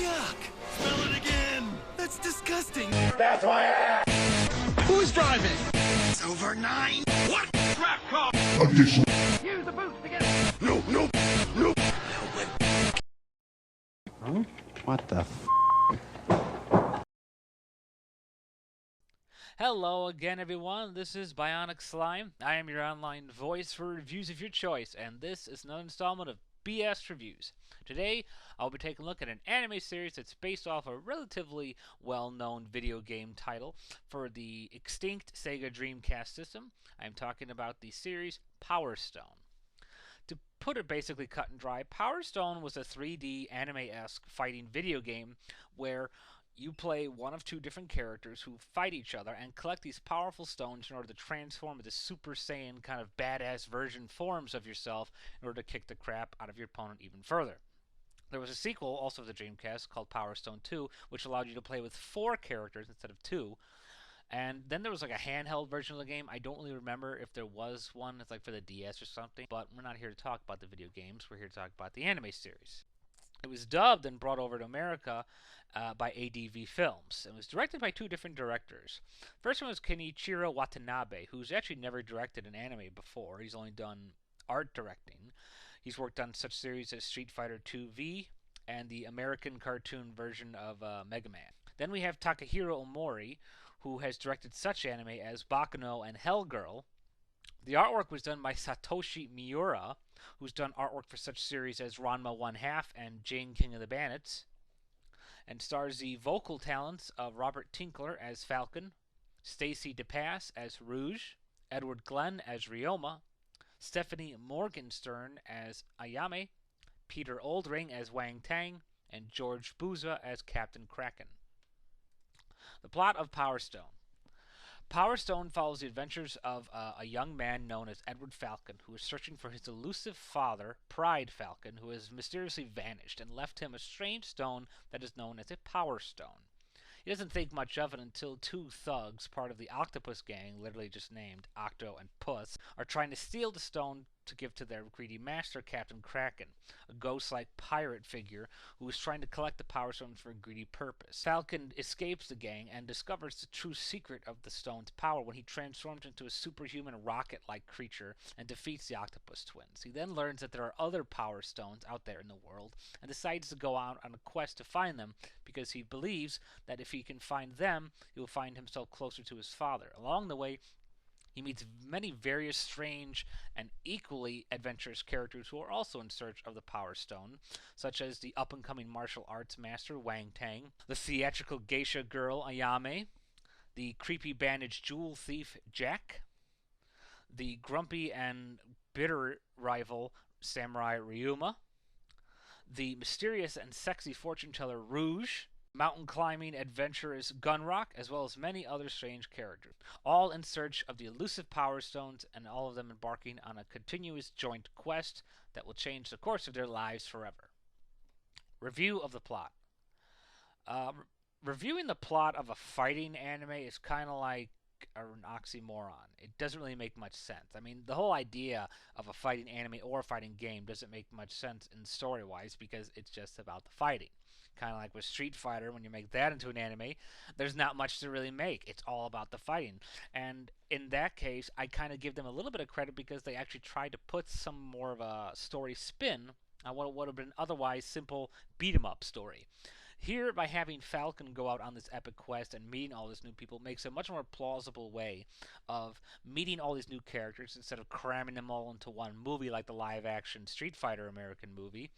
Yuck! Smell it again! That's disgusting! That's my ass! Who's driving? It's over 9. What? Trap car! Additional. Use the boots to get it! No, no, no! Huh? What the f? Hello again, everyone. This is Bionic Slime. I am your online voice for reviews of your choice, and this is another installment of BS Reviews. Today, I'll be taking a look at an anime series that's based off a relatively well-known video game title for the extinct Sega Dreamcast system. I'm talking about the series Power Stone. To put it basically cut and dry, Power Stone was a 3D anime-esque fighting video game where you play one of two different characters who fight each other and collect these powerful stones in order to transform into Super Saiyan kind of badass version forms of yourself in order to kick the crap out of your opponent even further. There was a sequel also to the Dreamcast called Power Stone 2, which allowed you to play with 4 characters instead of 2. And then there was like a handheld version of the game. I don't really remember if there was one. It's like for the DS or something. But we're not here to talk about the video games. We're here to talk about the anime series. It was dubbed and brought over to America by ADV Films. It was directed by 2 different directors. First one was Kenichiro Watanabe, who's actually never directed an anime before. He's only done art directing. He's worked on such series as Street Fighter 2V and the American cartoon version of Mega Man. Then we have Takahiro Omori, who has directed such anime as Bakuno and Hellgirl. The artwork was done by Satoshi Miura, who's done artwork for such series as Ranma 1/2 and Jane King of the Bandits, and stars the vocal talents of Robert Tinkler as Falcon, Stacey DePass as Rouge, Edward Glen as Ryoma, Stephanie Morgenstern as Ayame, Peter Oldring as Wang Tang, and George Buza as Captain Kraken. The plot of Power Stone. Power Stone follows the adventures of a young man known as Edward Falcon, who is searching for his elusive father, Pride Falcon, who has mysteriously vanished and left him a strange stone that is known as a Power Stone. He doesn't think much of it until 2 thugs, part of the Octopus Gang, literally just named Octo and Puss, are trying to steal the stone to give to their greedy master, Captain Kraken, a ghost-like pirate figure who is trying to collect the Power Stones for a greedy purpose. Falcon escapes the gang and discovers the true secret of the stone's power when he transforms into a superhuman rocket-like creature and defeats the Octopus Twins. He then learns that there are other Power Stones out there in the world and decides to go out on a quest to find them because he believes that if he can find them, he will find himself closer to his father. Along the way, he meets many various strange and equally adventurous characters who are also in search of the Power Stone, such as the up-and-coming martial arts master Wang Tang, the theatrical geisha girl Ayame, the creepy bandaged jewel thief Jack, the grumpy and bitter rival Samurai Ryuma, the mysterious and sexy fortune teller Rouge, mountain climbing adventurous Gunrock, as well as many other strange characters, all in search of the elusive Power Stones, and all of them embarking on a continuous joint quest that will change the course of their lives forever. Review of the plot. Reviewing the plot of a fighting anime is kind of like an oxymoron. It doesn't really make much sense. I mean, the whole idea of a fighting anime or a fighting game doesn't make much sense in story-wise because it's just about the fighting. Kind of like with Street Fighter, when you make that into an anime, there's not much to really make. It's all about the fighting. And in that case, I kind of give them a little bit of credit because they actually tried to put some more of a story spin on what would have been otherwise simple beat-em-up story. Here, by having Falcon go out on this epic quest and meeting all these new people makes a much more plausible way of meeting all these new characters instead of cramming them all into one movie like the live-action Street Fighter American movie.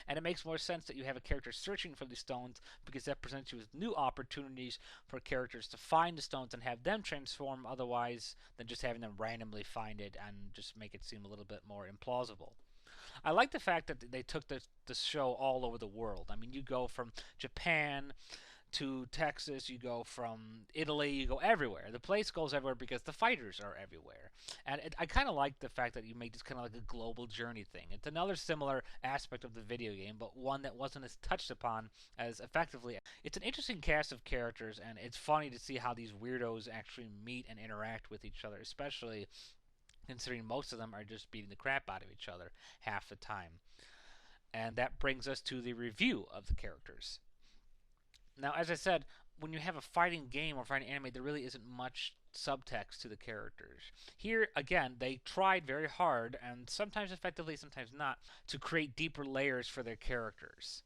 And it makes more sense that you have a character searching for these stones because that presents you with new opportunities for characters to find the stones and have them transform otherwise than just having them randomly find it and just make it seem a little bit more implausible. I like the fact that they took the show all over the world. I mean, you go from Japan to Texas, you go from Italy, you go everywhere. The place goes everywhere because the fighters are everywhere. And I kind of like the fact that you make this kind of like a global journey thing. It's another similar aspect of the video game, but one that wasn't as touched upon as effectively. It's an interesting cast of characters, and it's funny to see how these weirdos actually meet and interact with each other, especially considering most of them are just beating the crap out of each other half the time. And that brings us to the review of the characters. Now, as I said, when you have a fighting game or fighting anime, there really isn't much subtext to the characters. Here, again, they tried very hard, and sometimes effectively, sometimes not, to create deeper layers for their characters.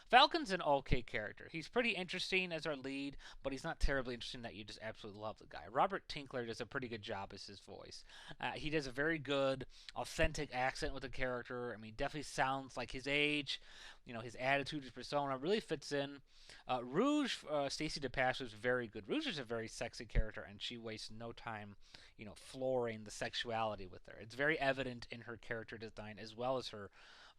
Falcon's an okay character. He's pretty interesting as our lead, but he's not terribly interesting that you just absolutely love the guy. Robert Tinkler does a pretty good job as his voice. He does a very good, authentic accent with the character. I mean, definitely sounds like his age. You know, his attitude, his persona really fits in. Rouge, Stacey DePass was very good. Rouge is a very sexy character, and she wastes no time, you know, flooring the sexuality with her. It's very evident in her character design as well as her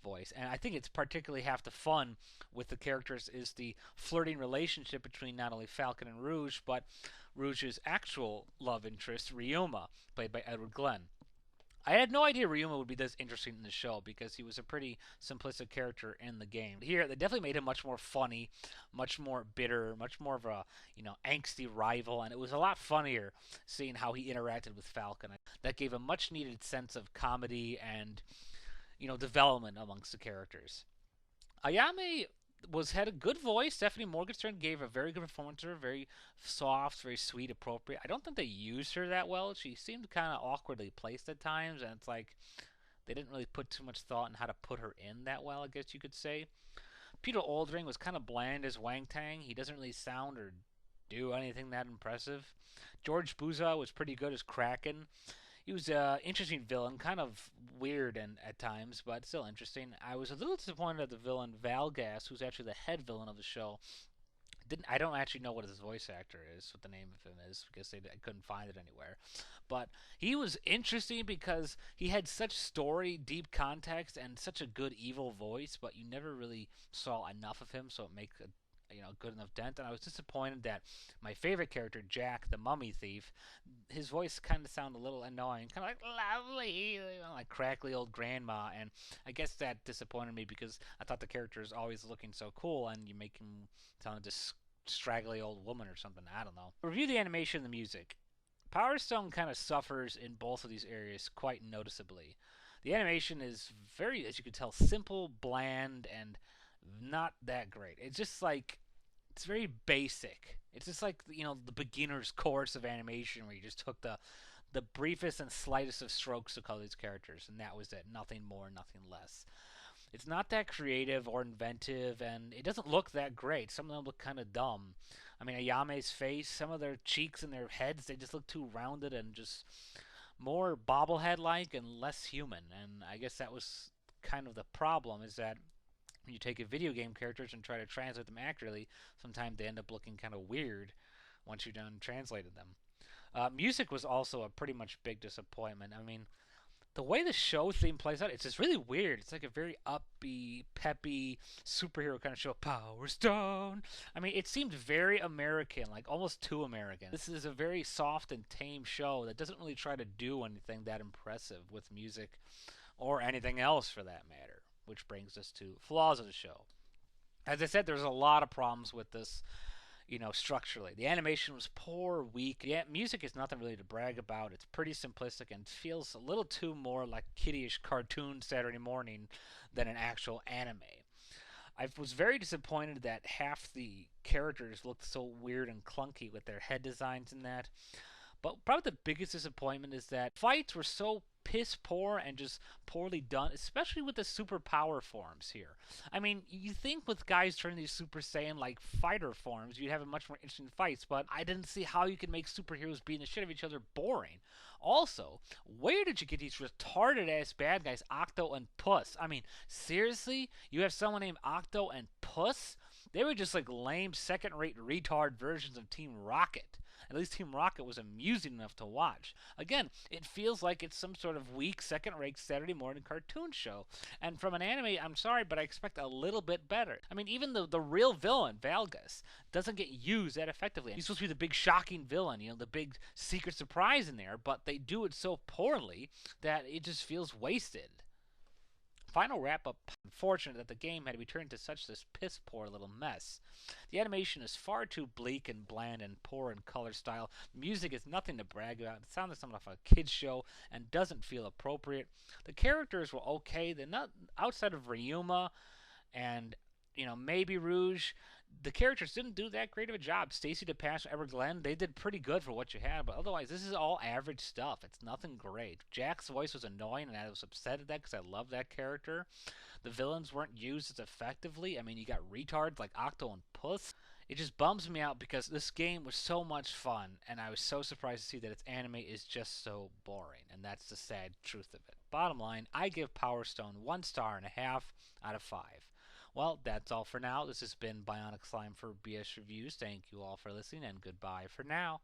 voice. And I think it's particularly half the fun with the characters is the flirting relationship between not only Falcon and Rouge, but Rouge's actual love interest, Ryuma, played by Glen. I had no idea Ryuma would be this interesting in the show because he was a pretty simplistic character in the game. Here, they definitely made him much more funny, much more bitter, much more of a, you know, angsty rival, and it was a lot funnier seeing how he interacted with Falcon. That gave a much needed sense of comedy and, you know, development amongst the characters. Ayame had a good voice. Stephanie Morgenstern gave a very good performance to her, very soft, very sweet, appropriate. I don't think they used her that well. She seemed kind of awkwardly placed at times, and it's like they didn't really put too much thought in how to put her in that well, I guess you could say. Peter Oldring was kind of bland as Wang Tang. He doesn't really sound or do anything that impressive. George Buza was pretty good as Kraken. He was an interesting villain, kind of weird and at times, but still interesting. I was a little disappointed at the villain Valgas, who's actually the head villain of the show. I don't actually know what his voice actor is, what the name of him is, because I couldn't find it anywhere. But he was interesting because he had such story, deep context, and such a good evil voice, but you never really saw enough of him, so it makes a good enough dent. And I was disappointed that my favorite character, Jack, the mummy thief, his voice kind of sounded a little annoying, kind of like lovely, like crackly old grandma. And I guess that disappointed me because I thought the character is always looking so cool, and you make him sound like this straggly old woman or something. I don't know. Review the animation and the music. Power Stone kind of suffers in both of these areas quite noticeably. The animation is very, as you can tell, simple, bland, and not that great. It's just like, it's very basic. It's just like, you know, the beginner's course of animation where you just took the briefest and slightest of strokes to color these characters, and that was it. Nothing more, nothing less. It's not that creative or inventive, and it doesn't look that great. Some of them look kind of dumb. I mean, Ayame's face, some of their cheeks and their heads, they just look too rounded and just more bobblehead-like and less human. And I guess that was kind of the problem, is that when you take a video game characters and try to translate them accurately, sometimes they end up looking kind of weird once you're done translating them. Music was also a pretty much big disappointment. I mean, the way the show theme plays out, it's just really weird. It's like a very upbeat, peppy, superhero kind of show. Power Stone! I mean, it seemed very American, like almost too American. This is a very soft and tame show that doesn't really try to do anything that impressive with music or anything else for that matter. Which brings us to flaws of the show. As I said, there's a lot of problems with this, you know, structurally. The animation was poor, weak. Yeah, music is nothing really to brag about. It's pretty simplistic and feels a little too more like kiddie-ish cartoon Saturday morning than an actual anime. I was very disappointed that half the characters looked so weird and clunky with their head designs and that. But probably the biggest disappointment is that fights were so piss poor and just poorly done, especially with the superpower forms here. I mean, you think with guys turning these Super Saiyan like fighter forms, you'd have a much more interesting fights, but I didn't see how you could make superheroes beating the shit out of each other boring. Also, where did you get these retarded ass bad guys, Octo and Puss? I mean, seriously? You have someone named Octo and Puss? They were just like lame second-rate retard versions of Team Rocket. At least Team Rocket was amusing enough to watch. Again, it feels like it's some sort of weak, second-rate Saturday morning cartoon show. And from an anime, I'm sorry, but I expect a little bit better. I mean, even the real villain, Valgas, doesn't get used that effectively. He's supposed to be the big shocking villain, you know, the big secret surprise in there, but they do it so poorly that it just feels wasted. Final wrap-up, unfortunate that the game had to be turned into such this piss-poor little mess. The animation is far too bleak and bland and poor in color style. The music is nothing to brag about. It sounds like something off a kid's show and doesn't feel appropriate. The characters were okay. They're not outside of Ryuma and maybe Rouge. The characters didn't do that great of a job. Stacey DePass or Glen, they did pretty good for what you had, but otherwise, this is all average stuff. It's nothing great. Jack's voice was annoying, and I was upset at that because I love that character. The villains weren't used as effectively. I mean, you got retards like Octo and Puss. It just bums me out because this game was so much fun, and I was so surprised to see that its anime is just so boring, and that's the sad truth of it. Bottom line, I give Power Stone 1.5 stars out of 5. Well, that's all for now. This has been Bionic Slime for BS Reviews. Thank you all for listening, and goodbye for now.